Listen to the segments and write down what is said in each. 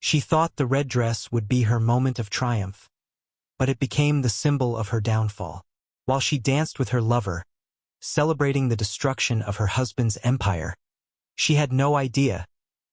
She thought the red dress would be her moment of triumph, but it became the symbol of her downfall. While she danced with her lover, celebrating the destruction of her husband's empire, she had no idea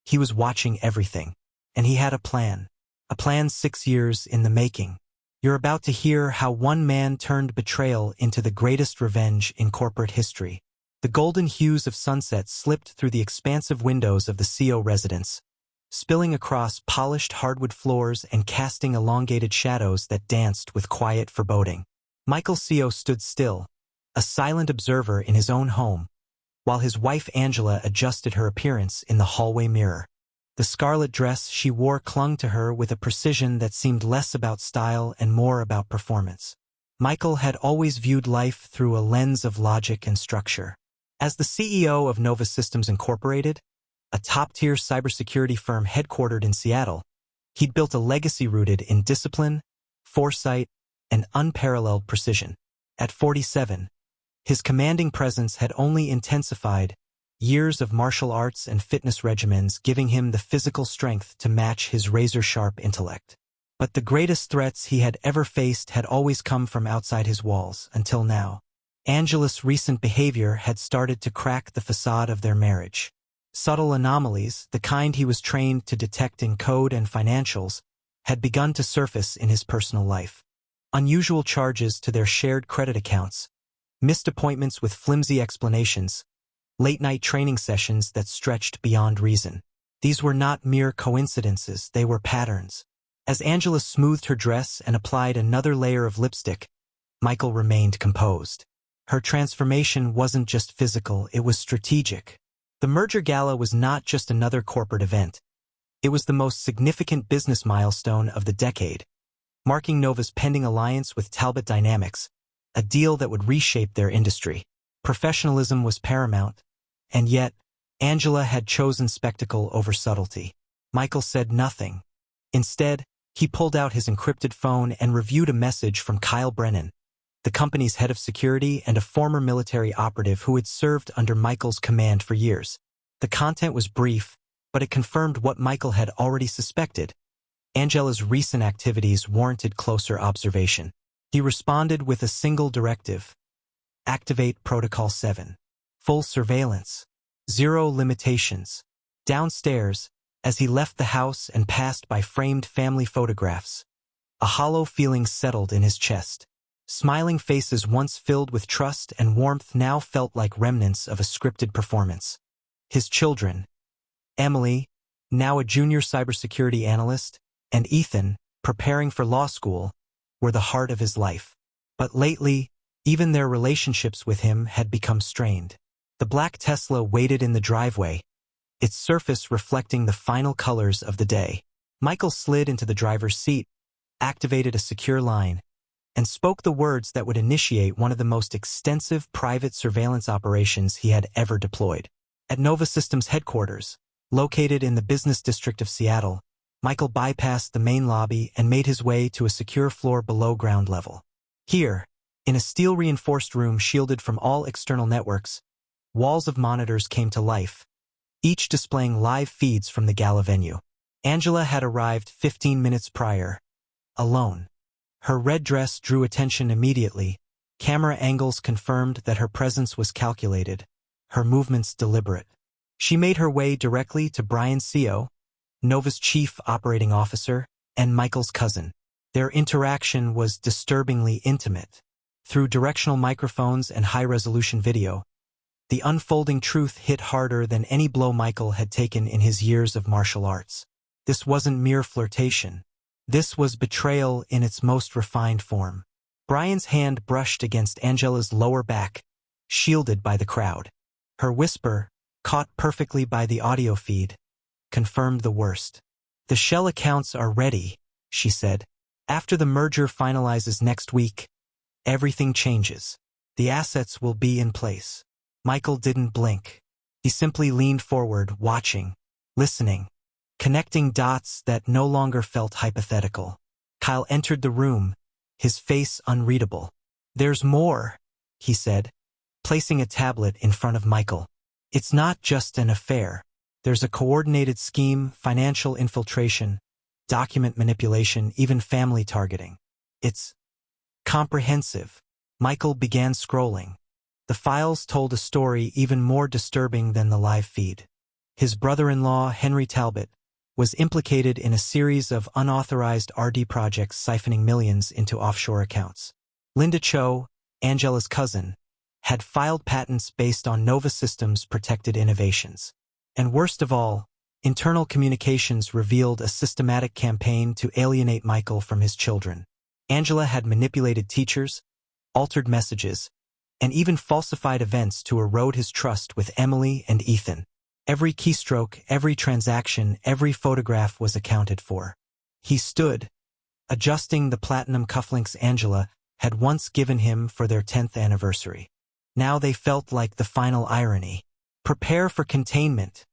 he was watching everything. And he had a plan. A plan 6 years in the making. You're about to hear how one man turned betrayal into the greatest revenge in corporate history. The golden hues of sunset slipped through the expansive windows of the CO residence, spilling across polished hardwood floors and casting elongated shadows that danced with quiet foreboding. Michael CO stood still, a silent observer in his own home, while his wife Angela adjusted her appearance in the hallway mirror. The scarlet dress she wore clung to her with a precision that seemed less about style and more about performance. Michael had always viewed life through a lens of logic and structure. As the CEO of Nova Systems Incorporated, a top-tier cybersecurity firm headquartered in Seattle, he'd built a legacy rooted in discipline, foresight, and unparalleled precision. At 47, his commanding presence had only intensified, years of martial arts and fitness regimens giving him the physical strength to match his razor-sharp intellect. But the greatest threats he had ever faced had always come from outside his walls, until now. Angela's recent behavior had started to crack the facade of their marriage. Subtle anomalies, the kind he was trained to detect in code and financials, had begun to surface in his personal life. Unusual charges to their shared credit accounts, missed appointments with flimsy explanations, late-night training sessions that stretched beyond reason. These were not mere coincidences, they were patterns. As Angela smoothed her dress and applied another layer of lipstick, Michael remained composed. Her transformation wasn't just physical, it was strategic. The merger gala was not just another corporate event. It was the most significant business milestone of the decade, marking Nova's pending alliance with Talbot Dynamics, a deal that would reshape their industry. Professionalism was paramount, and yet, Angela had chosen spectacle over subtlety. Michael said nothing. Instead, he pulled out his encrypted phone and reviewed a message from Kyle Brennan, the company's head of security and a former military operative who had served under Michael's command for years. The content was brief, but it confirmed what Michael had already suspected. Angela's recent activities warranted closer observation. He responded with a single directive: activate Protocol 7. Full surveillance. Zero limitations. Downstairs, as he left the house and passed by framed family photographs, a hollow feeling settled in his chest. Smiling faces once filled with trust and warmth now felt like remnants of a scripted performance. His children, Emily, now a junior cybersecurity analyst, and Ethan, preparing for law school, were the heart of his life. But lately, even their relationships with him had become strained. The black Tesla waited in the driveway, its surface reflecting the final colors of the day. Michael slid into the driver's seat, activated a secure line, and spoke the words that would initiate one of the most extensive private surveillance operations he had ever deployed. At Nova Systems headquarters, located in the business district of Seattle, Michael bypassed the main lobby and made his way to a secure floor below ground level. Here, in a steel-reinforced room shielded from all external networks, walls of monitors came to life, each displaying live feeds from the gala venue. Angela had arrived 15 minutes prior, alone. Her red dress drew attention immediately. Camera angles confirmed that her presence was calculated, her movements deliberate. She made her way directly to Brian CO, Nova's chief operating officer, and Michael's cousin. Their interaction was disturbingly intimate. Through directional microphones and high-resolution video, the unfolding truth hit harder than any blow Michael had taken in his years of martial arts. This wasn't mere flirtation. This was betrayal in its most refined form. Brian's hand brushed against Angela's lower back, shielded by the crowd. Her whisper, caught perfectly by the audio feed, confirmed the worst. "The shell accounts are ready," she said. "After the merger finalizes next week, everything changes. The assets will be in place." Michael didn't blink. He simply leaned forward, watching, listening, connecting dots that no longer felt hypothetical. Kyle entered the room, his face unreadable. "There's more," he said, placing a tablet in front of Michael. "It's not just an affair. There's a coordinated scheme, financial infiltration, document manipulation, even family targeting. It's comprehensive. Michael began scrolling. The files told a story even more disturbing than the live feed. His brother-in-law, Henry Talbot, was implicated in a series of unauthorized RD projects siphoning millions into offshore accounts. Linda Cho, Angela's cousin, had filed patents based on Nova Systems' protected innovations. And worst of all, internal communications revealed a systematic campaign to alienate Michael from his children. Angela had manipulated teachers, altered messages, and even falsified events to erode his trust with Emily and Ethan. Every keystroke, every transaction, every photograph was accounted for. He stood, adjusting the platinum cufflinks Angela had once given him for their 10th anniversary. Now they felt like the final irony. "Prepare for containment,"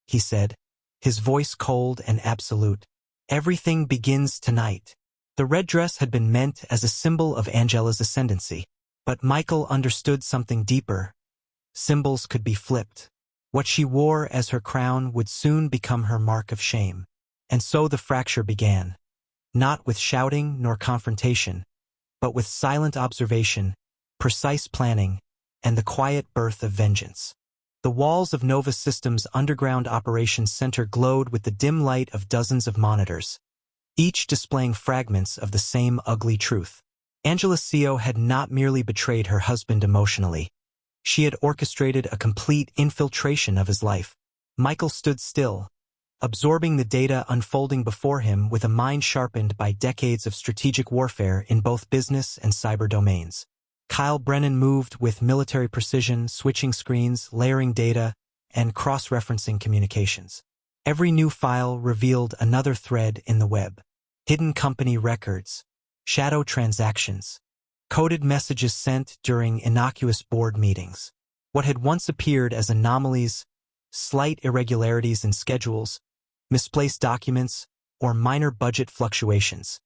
he said, his voice cold and absolute. "Everything begins tonight." The red dress had been meant as a symbol of Angela's ascendancy. But Michael understood something deeper. Symbols could be flipped. What she wore as her crown would soon become her mark of shame. And so the fracture began. Not with shouting nor confrontation, but with silent observation, precise planning, and the quiet birth of vengeance. The walls of Nova Systems' underground operations center glowed with the dim light of dozens of monitors, each displaying fragments of the same ugly truth. Angela Seo had not merely betrayed her husband emotionally. She had orchestrated a complete infiltration of his life. Michael stood still, absorbing the data unfolding before him with a mind sharpened by decades of strategic warfare in both business and cyber domains. Kyle Brennan moved with military precision, switching screens, layering data, and cross-referencing communications. Every new file revealed another thread in the web. Hidden company records, shadow transactions, coded messages sent during innocuous board meetings. What had once appeared as anomalies, slight irregularities in schedules, misplaced documents, or minor budget fluctuations,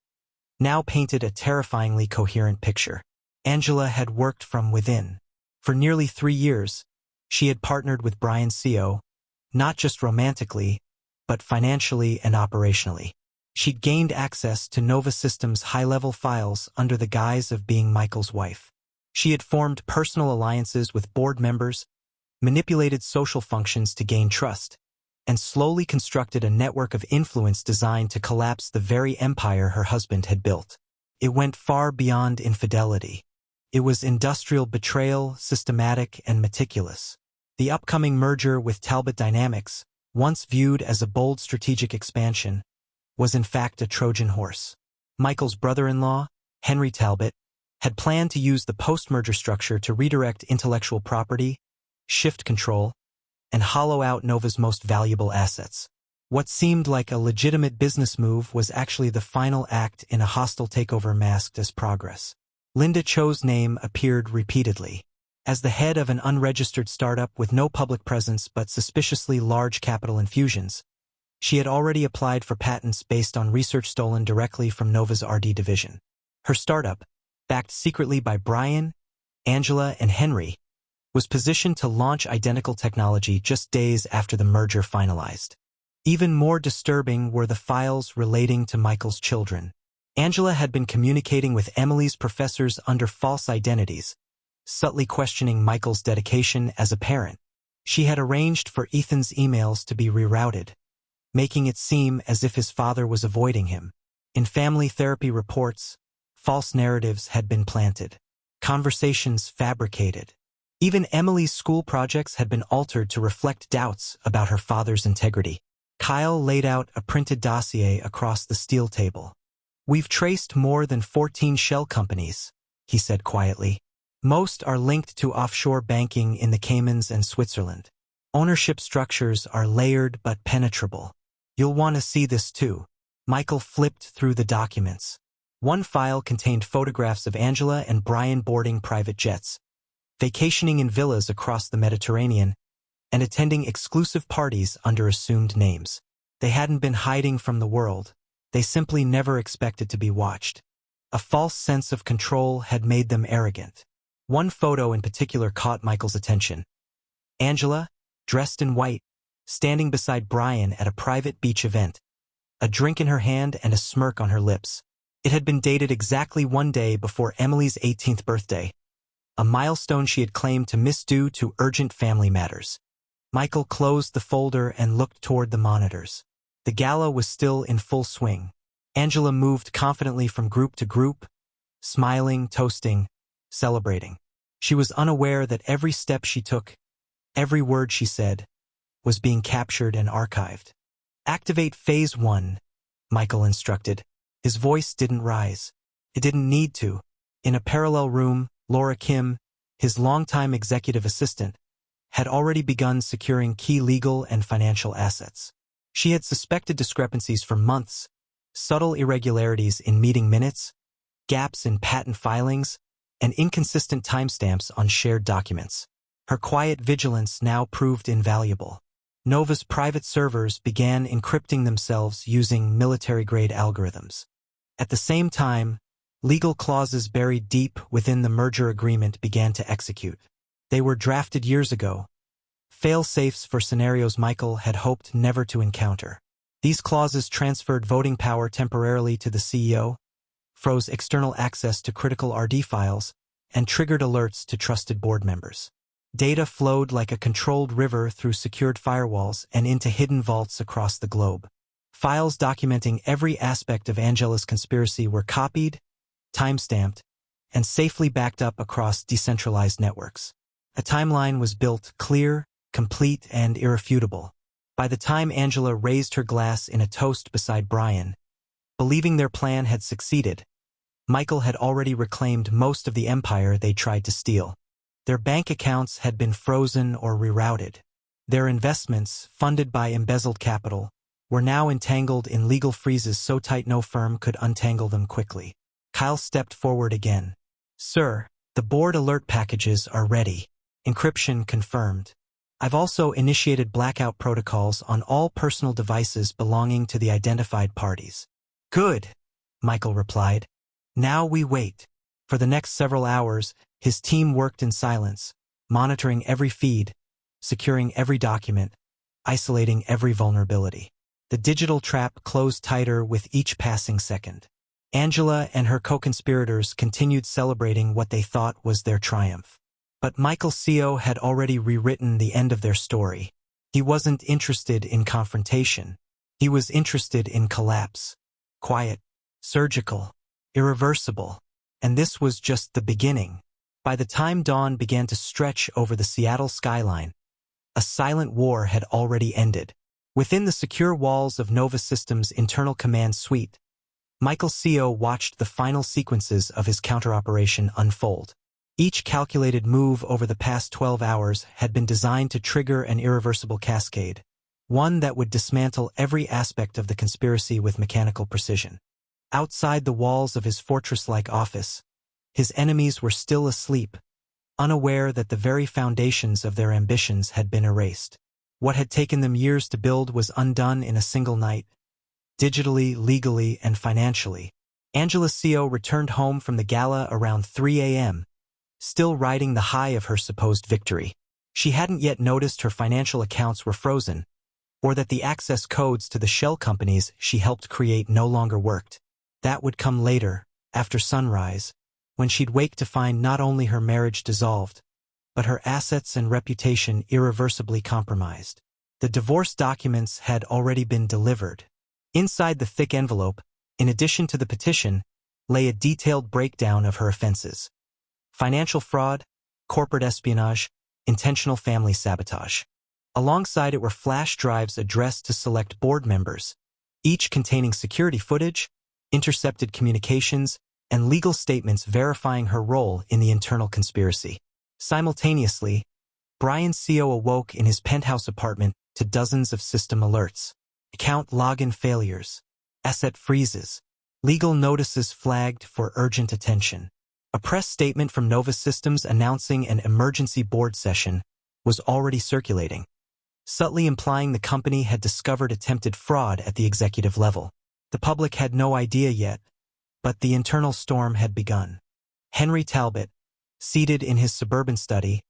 now painted a terrifyingly coherent picture. Angela had worked from within. For nearly 3 years, she had partnered with Brian Seo, not just romantically, but financially and operationally. She'd gained access to Nova Systems' high-level files under the guise of being Michael's wife. She had formed personal alliances with board members, manipulated social functions to gain trust, and slowly constructed a network of influence designed to collapse the very empire her husband had built. It went far beyond infidelity. It was industrial betrayal, systematic and meticulous. The upcoming merger with Talbot Dynamics, once viewed as a bold strategic expansion, was in fact a Trojan horse. Michael's brother-in-law, Henry Talbot, had planned to use the post-merger structure to redirect intellectual property, shift control, and hollow out Nova's most valuable assets. What seemed like a legitimate business move was actually the final act in a hostile takeover masked as progress. Linda Cho's name appeared repeatedly. As the head of an unregistered startup with no public presence but suspiciously large capital infusions, she had already applied for patents based on research stolen directly from Nova's RD division. Her startup, backed secretly by Brian, Angela, and Henry, was positioned to launch identical technology just days after the merger finalized. Even more disturbing were the files relating to Michael's children. Angela had been communicating with Emily's professors under false identities, subtly questioning Michael's dedication as a parent. She had arranged for Ethan's emails to be rerouted, making it seem as if his father was avoiding him. In family therapy reports, false narratives had been planted, conversations fabricated. Even Emily's school projects had been altered to reflect doubts about her father's integrity. Kyle laid out a printed dossier across the steel table. "We've traced more than 14 shell companies," he said quietly. "Most are linked to offshore banking in the Caymans and Switzerland. Ownership structures are layered but penetrable. You'll want to see this too." Michael flipped through the documents. One file contained photographs of Angela and Brian boarding private jets, vacationing in villas across the Mediterranean, and attending exclusive parties under assumed names. They hadn't been hiding from the world. They simply never expected to be watched. A false sense of control had made them arrogant. One photo in particular caught Michael's attention. Angela, dressed in white, standing beside Brian at a private beach event, a drink in her hand and a smirk on her lips. It had been dated exactly one day before Emily's 18th birthday, a milestone she had claimed to miss due to urgent family matters. Michael closed the folder and looked toward the monitors. The gala was still in full swing. Angela moved confidently from group to group, smiling, toasting, celebrating. She was unaware that every step she took, every word she said, was being captured and archived. "Activate Phase 1, Michael instructed. His voice didn't rise. It didn't need to. In a parallel room, Laura Kim, his longtime executive assistant, had already begun securing key legal and financial assets. She had suspected discrepancies for months, subtle irregularities in meeting minutes, gaps in patent filings, and inconsistent timestamps on shared documents. Her quiet vigilance now proved invaluable. Nova's private servers began encrypting themselves using military-grade algorithms. At the same time, legal clauses buried deep within the merger agreement began to execute. They were drafted years ago, fail-safes for scenarios Michael had hoped never to encounter. These clauses transferred voting power temporarily to the CEO, froze external access to critical RD files, and triggered alerts to trusted board members. Data flowed like a controlled river through secured firewalls and into hidden vaults across the globe. Files documenting every aspect of Angela's conspiracy were copied, timestamped, and safely backed up across decentralized networks. A timeline was built, clear, complete, and irrefutable. By the time Angela raised her glass in a toast beside Brian, believing their plan had succeeded, Michael had already reclaimed most of the empire they tried to steal. Their bank accounts had been frozen or rerouted. Their investments, funded by embezzled capital, were now entangled in legal freezes so tight no firm could untangle them quickly. Kyle stepped forward again. "Sir, the board alert packages are ready. Encryption confirmed. I've also initiated blackout protocols on all personal devices belonging to the identified parties." "Good," Michael replied. "Now we wait." For the next several hours, his team worked in silence, monitoring every feed, securing every document, isolating every vulnerability. The digital trap closed tighter with each passing second. Angela and her co-conspirators continued celebrating what they thought was their triumph. But Michael CO had already rewritten the end of their story. He wasn't interested in confrontation. He was interested in collapse. Quiet, surgical, irreversible. And this was just the beginning. By the time dawn began to stretch over the Seattle skyline, a silent war had already ended. Within the secure walls of Nova Systems' internal command suite, Michael CO watched the final sequences of his counteroperation unfold. Each calculated move over the past 12 hours had been designed to trigger an irreversible cascade, one that would dismantle every aspect of the conspiracy with mechanical precision. Outside the walls of his fortress-like office, his enemies were still asleep, unaware that the very foundations of their ambitions had been erased. What had taken them years to build was undone in a single night, digitally, legally, and financially. Angela CO returned home from the gala around 3 a.m., still riding the high of her supposed victory. She hadn't yet noticed her financial accounts were frozen, or that the access codes to the shell companies she helped create no longer worked. That would come later, after sunrise, when she'd wake to find not only her marriage dissolved, but her assets and reputation irreversibly compromised. The divorce documents had already been delivered. Inside the thick envelope, in addition to the petition, lay a detailed breakdown of her offenses: financial fraud, corporate espionage, intentional family sabotage. Alongside it were flash drives addressed to select board members, each containing security footage, intercepted communications, and legal statements verifying her role in the internal conspiracy. Simultaneously, Brian CO awoke in his penthouse apartment to dozens of system alerts: account login failures, asset freezes, legal notices flagged for urgent attention. A press statement from Nova Systems announcing an emergency board session was already circulating, subtly implying the company had discovered attempted fraud at the executive level. The public had no idea yet, but the internal storm had begun. Henry Talbot, seated in his suburban study,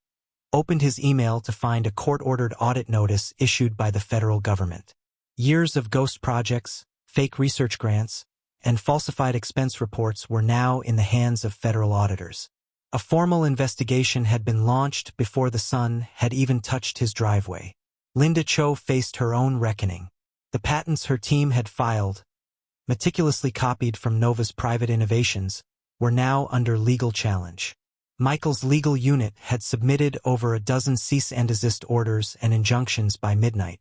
opened his email to find a court-ordered audit notice issued by the federal government. Years of ghost projects, fake research grants, and falsified expense reports were now in the hands of federal auditors. A formal investigation had been launched before the sun had even touched his driveway. Linda Cho faced her own reckoning. The patents her team had filed, meticulously copied from Nova's private innovations, were now under legal challenge. Michael's legal unit had submitted over a dozen cease and desist orders and injunctions by midnight.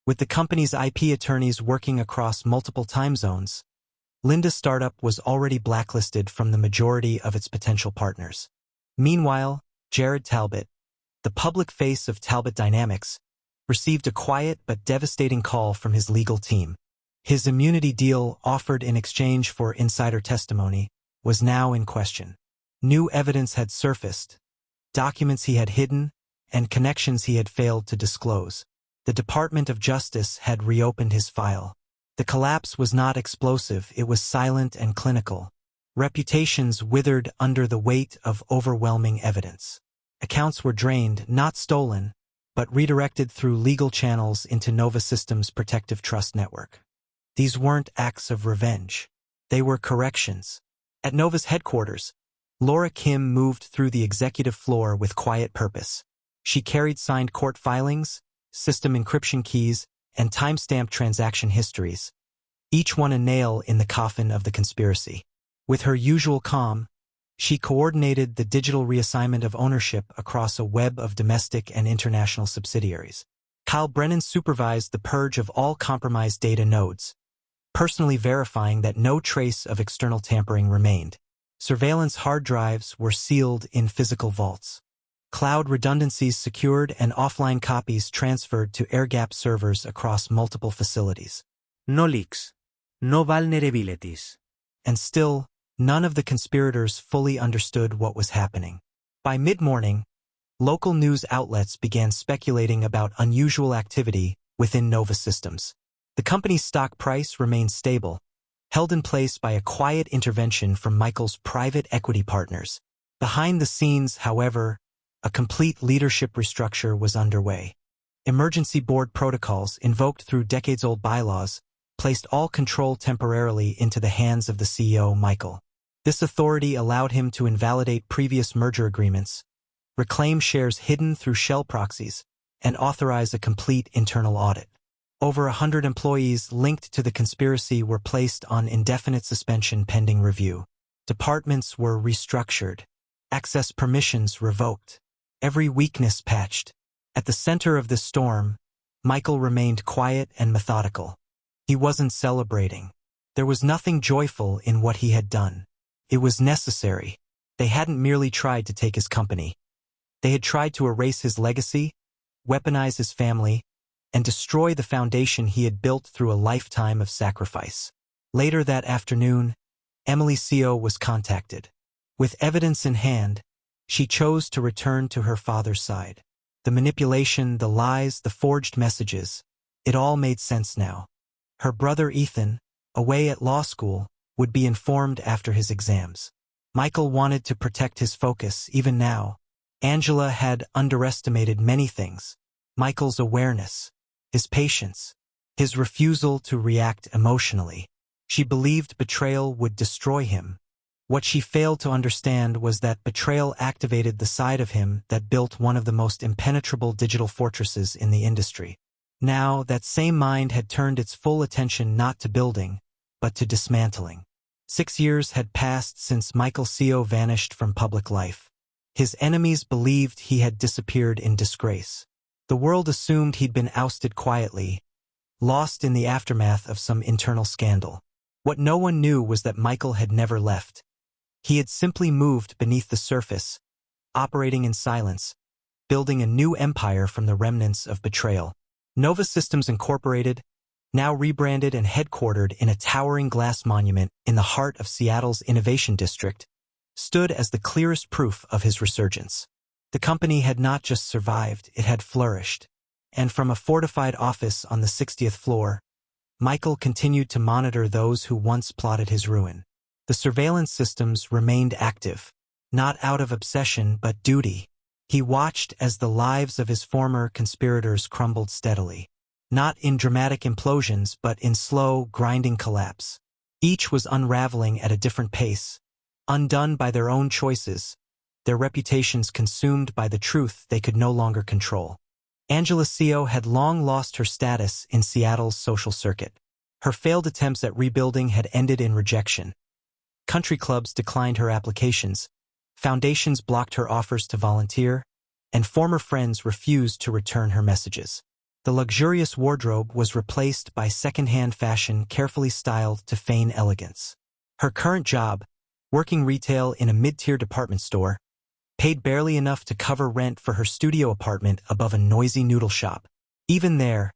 With the company's IP attorneys working across multiple time zones, Linda's startup was already blacklisted from the majority of its potential partners. Meanwhile, Jared Talbot, the public face of Talbot Dynamics, received a quiet but devastating call from his legal team. His immunity deal, offered in exchange for insider testimony, was now in question. New evidence had surfaced, documents he had hidden, and connections he had failed to disclose. The Department of Justice had reopened his file. The collapse was not explosive, it was silent and clinical. Reputations withered under the weight of overwhelming evidence. Accounts were drained, not stolen, but redirected through legal channels into Nova Systems' protective trust network. These weren't acts of revenge. They were corrections. At Nova's headquarters, Laura Kim moved through the executive floor with quiet purpose. She carried signed court filings, system encryption keys, and time-stamped transaction histories, each one a nail in the coffin of the conspiracy. With her usual calm, she coordinated the digital reassignment of ownership across a web of domestic and international subsidiaries. Kyle Brennan supervised the purge of all compromised data nodes, personally verifying that no trace of external tampering remained. Surveillance hard drives were sealed in physical vaults. Cloud redundancies secured and offline copies transferred to air-gapped servers across multiple facilities. No leaks. No vulnerabilities. And still, none of the conspirators fully understood what was happening. By mid-morning, local news outlets began speculating about unusual activity within Nova Systems. The company's stock price remained stable, held in place by a quiet intervention from Michael's private equity partners. Behind the scenes, however, a complete leadership restructure was underway. Emergency board protocols, invoked through decades-old bylaws, placed all control temporarily into the hands of the CEO, Michael. This authority allowed him to invalidate previous merger agreements, reclaim shares hidden through shell proxies, and authorize a complete internal audit. Over 100 employees linked to the conspiracy were placed on indefinite suspension pending review. Departments were restructured, access permissions revoked, every weakness patched. At the center of this storm, Michael remained quiet and methodical. He wasn't celebrating. There was nothing joyful in what he had done. It was necessary. They hadn't merely tried to take his company. They had tried to erase his legacy, weaponize his family, and destroy the foundation he had built through a lifetime of sacrifice. Later that afternoon, Emily Co was contacted. With evidence in hand, she chose to return to her father's side. The manipulation, the lies, the forged messages, it all made sense now. Her brother Ethan, away at law school, would be informed after his exams. Michael wanted to protect his focus even now. Angela had underestimated many things. Michael's awareness, his patience, his refusal to react emotionally. She believed betrayal would destroy him. What she failed to understand was that betrayal activated the side of him that built one of the most impenetrable digital fortresses in the industry. Now, that same mind had turned its full attention not to building, but to dismantling. 6 years had passed since Michael Co vanished from public life. His enemies believed he had disappeared in disgrace. The world assumed he'd been ousted quietly, lost in the aftermath of some internal scandal. What no one knew was that Michael had never left. He had simply moved beneath the surface, operating in silence, building a new empire from the remnants of betrayal. Nova Systems Incorporated, now rebranded and headquartered in a towering glass monument in the heart of Seattle's Innovation District, stood as the clearest proof of his resurgence. The company had not just survived, it had flourished. And from a fortified office on the 60th floor, Michael continued to monitor those who once plotted his ruin. The surveillance systems remained active, not out of obsession but duty. He watched as the lives of his former conspirators crumbled steadily. not in dramatic implosions but in slow, grinding collapse. Each was unraveling at a different pace, undone by their own choices, their reputations consumed by the truth they could no longer control. Angela Seo had long lost her status in Seattle's social circuit. Her failed attempts at rebuilding had ended in rejection. Country clubs declined her applications, foundations blocked her offers to volunteer, and former friends refused to return her messages. The luxurious wardrobe was replaced by second-hand fashion carefully styled to feign elegance. Her current job, working retail in a mid-tier department store, paid barely enough to cover rent for her studio apartment above a noisy noodle shop. Even there,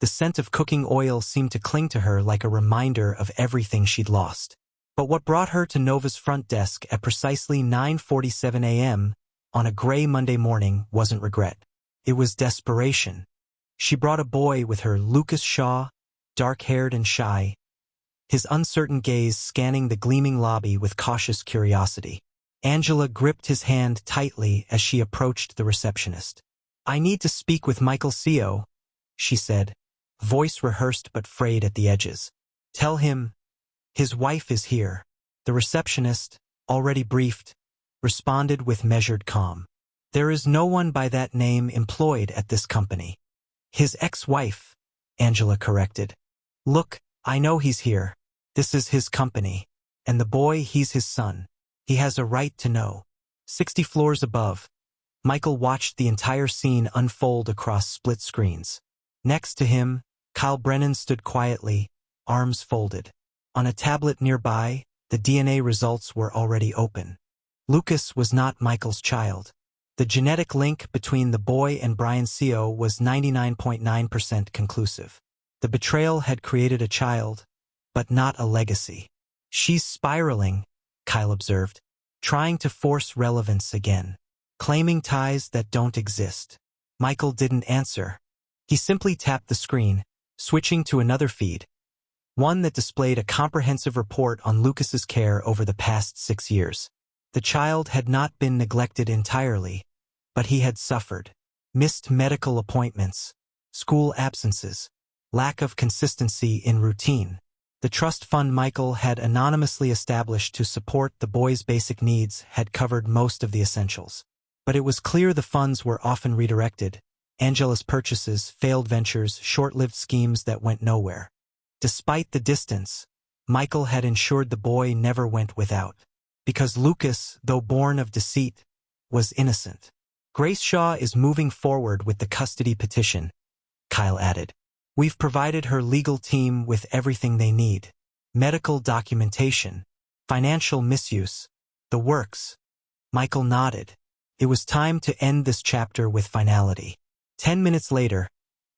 the scent of cooking oil seemed to cling to her like a reminder of everything she'd lost. But what brought her to Nova's front desk at precisely 9:47 a.m. on a gray Monday morning wasn't regret. It was desperation. She brought a boy with her, Lucas Shaw, dark-haired and shy, his uncertain gaze scanning the gleaming lobby with cautious curiosity. Angela gripped his hand tightly as she approached the receptionist. "I need to speak with Michael Seo," she said, voice rehearsed but frayed at the edges. "Tell him his wife is here." The receptionist, already briefed, responded with measured calm. "There is no one by that name employed at this company." "His ex-wife," Angela corrected. "Look, I know he's here. This is his company. And the boy, he's his son. He has a right to know." 60 floors above, Michael watched the entire scene unfold across split screens. Next to him, Kyle Brennan stood quietly, arms folded. On a tablet nearby, the DNA results were already open. Lucas was not Michael's child. The genetic link between the boy and Brian Seo was 99.9% conclusive. The betrayal had created a child, but not a legacy. "She's spiraling," Kyle observed, trying to force relevance again, claiming ties that don't exist. Michael didn't answer. He simply tapped the screen, switching to another feed, one that displayed a comprehensive report on Lucas's care over the past 6 years. The child had not been neglected entirely, but he had suffered. Missed medical appointments, school absences, lack of consistency in routine. The trust fund Michael had anonymously established to support the boy's basic needs had covered most of the essentials. But it was clear the funds were often redirected. Angela's purchases, failed ventures, short-lived schemes that went nowhere. Despite the distance, Michael had ensured the boy never went without. Because Lucas, though born of deceit, was innocent. "Grace Shaw is moving forward with the custody petition," Kyle added. "We've provided her legal team with everything they need. Medical documentation, financial misuse, the works." Michael nodded. It was time to end this chapter with finality. 10 minutes later,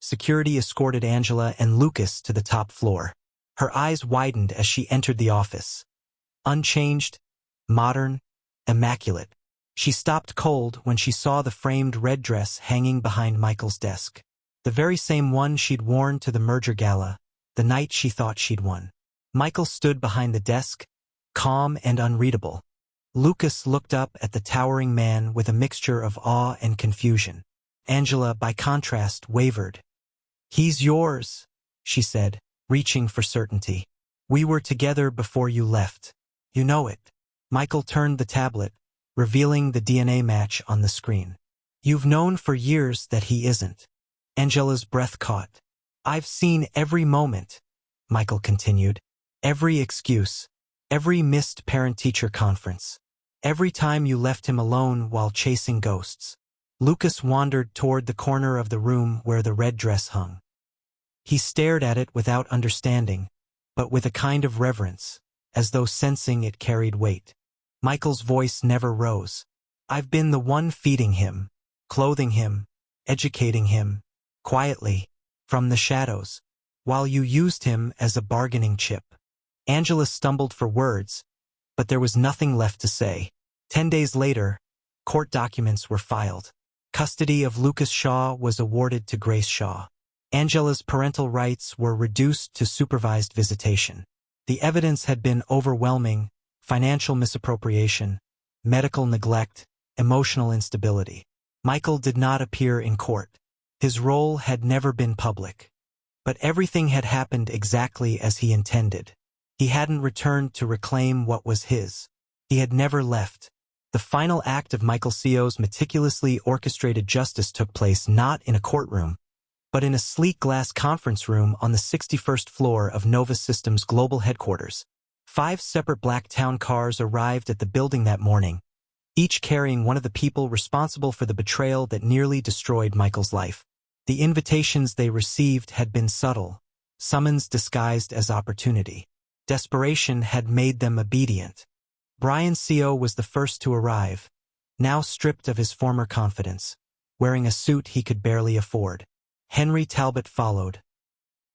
security escorted Angela and Lucas to the top floor. Her eyes widened as she entered the office. Unchanged, modern, immaculate. She stopped cold when she saw the framed red dress hanging behind Michael's desk. The very same one she'd worn to the merger gala, the night she thought she'd won. Michael stood behind the desk, calm and unreadable. Lucas looked up at the towering man with a mixture of awe and confusion. Angela, by contrast, wavered. "He's yours," she said, reaching for certainty. "We were together before you left. You know it." Michael turned the tablet, revealing the DNA match on the screen. "You've known for years that he isn't." Angela's breath caught. "I've seen every moment," Michael continued. "Every excuse, every missed parent-teacher conference, every time you left him alone while chasing ghosts." Lucas wandered toward the corner of the room where the red dress hung. He stared at it without understanding, but with a kind of reverence, as though sensing it carried weight. Michael's voice never rose. "I've been the one feeding him, clothing him, educating him, quietly, from the shadows, while you used him as a bargaining chip." Angela stumbled for words, but there was nothing left to say. 10 days later, court documents were filed. Custody of Lucas Shaw was awarded to Grace Shaw. Angela's parental rights were reduced to supervised visitation. The evidence had been overwhelming: financial misappropriation, medical neglect, emotional instability. Michael did not appear in court. His role had never been public. But everything had happened exactly as he intended. He hadn't returned to reclaim what was his. He had never left. The final act of Michael Ceo's meticulously orchestrated justice took place not in a courtroom, but in a sleek glass conference room on the 61st floor of Nova Systems' global headquarters. 5 separate black town cars arrived at the building that morning, each carrying one of the people responsible for the betrayal that nearly destroyed Michael's life. The invitations they received had been subtle, summons disguised as opportunity. Desperation had made them obedient. Brian Ceo was the first to arrive, now stripped of his former confidence, wearing a suit he could barely afford. Henry Talbot followed,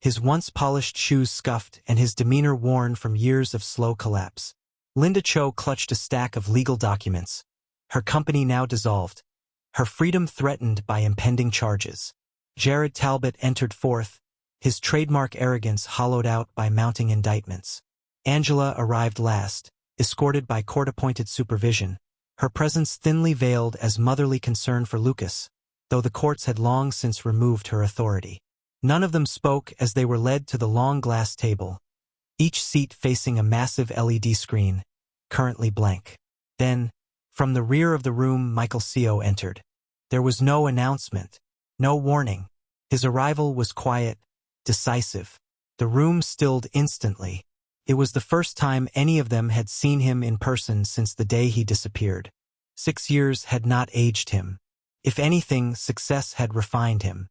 his once polished shoes scuffed and his demeanor worn from years of slow collapse. Linda Cho clutched a stack of legal documents, her company now dissolved, her freedom threatened by impending charges. Jared Talbot entered fourth, his trademark arrogance hollowed out by mounting indictments. Angela arrived last, escorted by court-appointed supervision, her presence thinly veiled as motherly concern for Lucas, though the courts had long since removed her authority. None of them spoke as they were led to the long glass table, each seat facing a massive LED screen, currently blank. Then, from the rear of the room, Michael Ceo entered. There was no announcement, no warning. His arrival was quiet, decisive. The room stilled instantly. It was the first time any of them had seen him in person since the day he disappeared. 6 years had not aged him. If anything, success had refined him.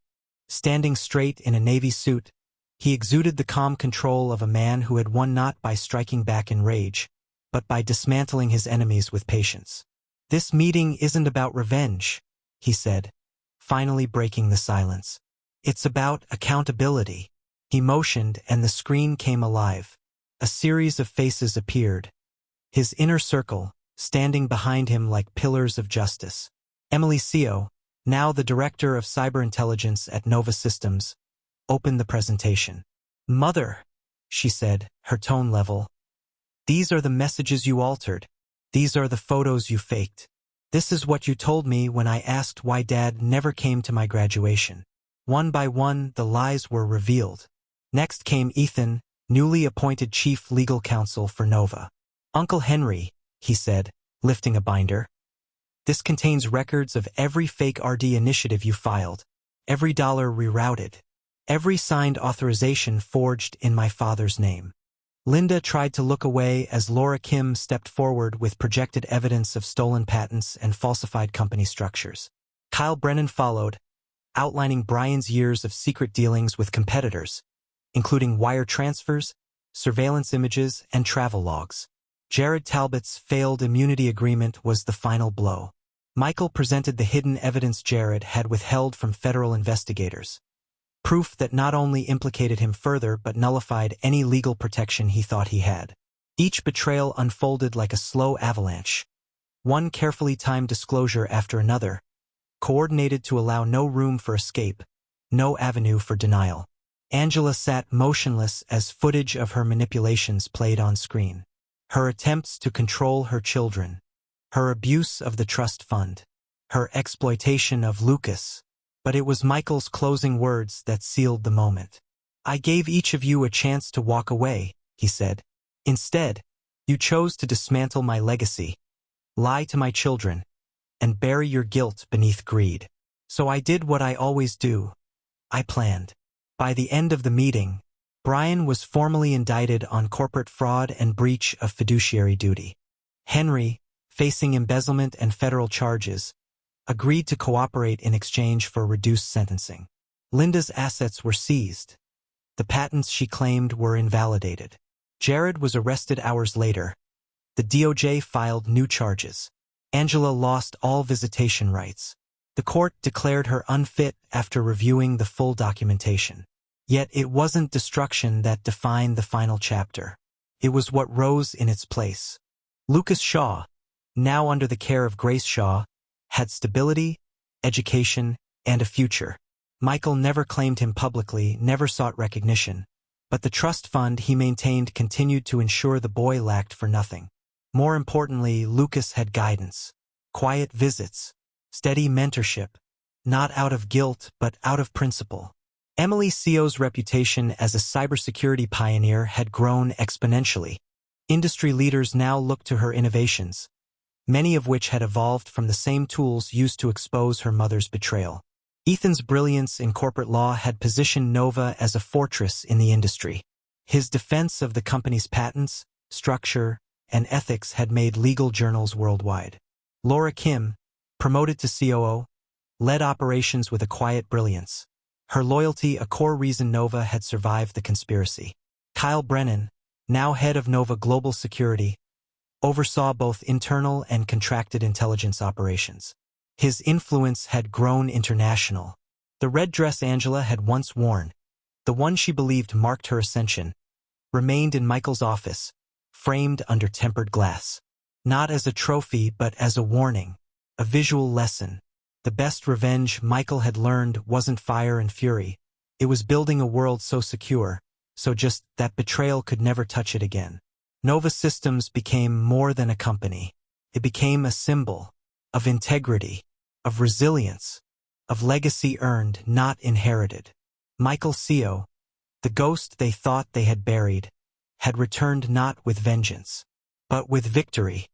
Standing straight in a navy suit, he exuded the calm control of a man who had won not by striking back in rage, but by dismantling his enemies with patience. "This meeting isn't about revenge," he said, finally breaking the silence. "It's about accountability." He motioned and the screen came alive. A series of faces appeared, his inner circle, standing behind him like pillars of justice. Emily Ceo, now the director of cyberintelligence at Nova Systems, opened the presentation. "Mother," she said, her tone level, "these are the messages you altered. These are the photos you faked. This is what you told me when I asked why Dad never came to my graduation." One by one, the lies were revealed. Next came Ethan, newly appointed chief legal counsel for Nova. "Uncle Henry," he said, lifting a binder, "this contains records of every fake RD initiative you filed, every dollar rerouted, every signed authorization forged in my father's name." Linda tried to look away as Laura Kim stepped forward with projected evidence of stolen patents and falsified company structures. Kyle Brennan followed, outlining Brian's years of secret dealings with competitors, including wire transfers, surveillance images, and travel logs. Jared Talbot's failed immunity agreement was the final blow. Michael presented the hidden evidence Jared had withheld from federal investigators, proof that not only implicated him further but nullified any legal protection he thought he had. Each betrayal unfolded like a slow avalanche, one carefully timed disclosure after another, coordinated to allow no room for escape, no avenue for denial. Angela sat motionless as footage of her manipulations played on screen. Her attempts to control her children, her abuse of the trust fund, her exploitation of Lucas. But it was Michael's closing words that sealed the moment. "I gave each of you a chance to walk away," he said. "Instead, you chose to dismantle my legacy, lie to my children, and bury your guilt beneath greed. So I did what I always do. I planned." By the end of the meeting, Brian was formally indicted on corporate fraud and breach of fiduciary duty. Henry, facing embezzlement and federal charges, agreed to cooperate in exchange for reduced sentencing. Linda's assets were seized. The patents she claimed were invalidated. Jared was arrested hours later. The DOJ filed new charges. Angela lost all visitation rights. The court declared her unfit after reviewing the full documentation. Yet it wasn't destruction that defined the final chapter. It was what rose in its place. Lucas Shaw, now under the care of Grace Shaw, had stability, education, and a future. Michael never claimed him publicly, never sought recognition, but the trust fund he maintained continued to ensure the boy lacked for nothing. More importantly, Lucas had guidance, quiet visits, steady mentorship, not out of guilt but out of principle. Emily Seo's reputation as a cybersecurity pioneer had grown exponentially. Industry leaders now looked to her innovations, many of which had evolved from the same tools used to expose her mother's betrayal. Ethan's brilliance in corporate law had positioned Nova as a fortress in the industry. His defense of the company's patents, structure, and ethics had made legal journals worldwide. Laura Kim, promoted to COO, led operations with a quiet brilliance. Her loyalty a core reason Nova had survived the conspiracy. Kyle Brennan, now head of Nova Global Security, oversaw both internal and contracted intelligence operations. His influence had grown international. The red dress Angela had once worn, the one she believed marked her ascension, remained in Michael's office, framed under tempered glass. Not as a trophy but as a warning, a visual lesson. The best revenge Michael had learned wasn't fire and fury. It was building a world so secure, so just that betrayal could never touch it again. Nova Systems became more than a company. It became a symbol of integrity, of resilience, of legacy earned, not inherited. Michael Seo, the ghost they thought they had buried, had returned not with vengeance, but with victory.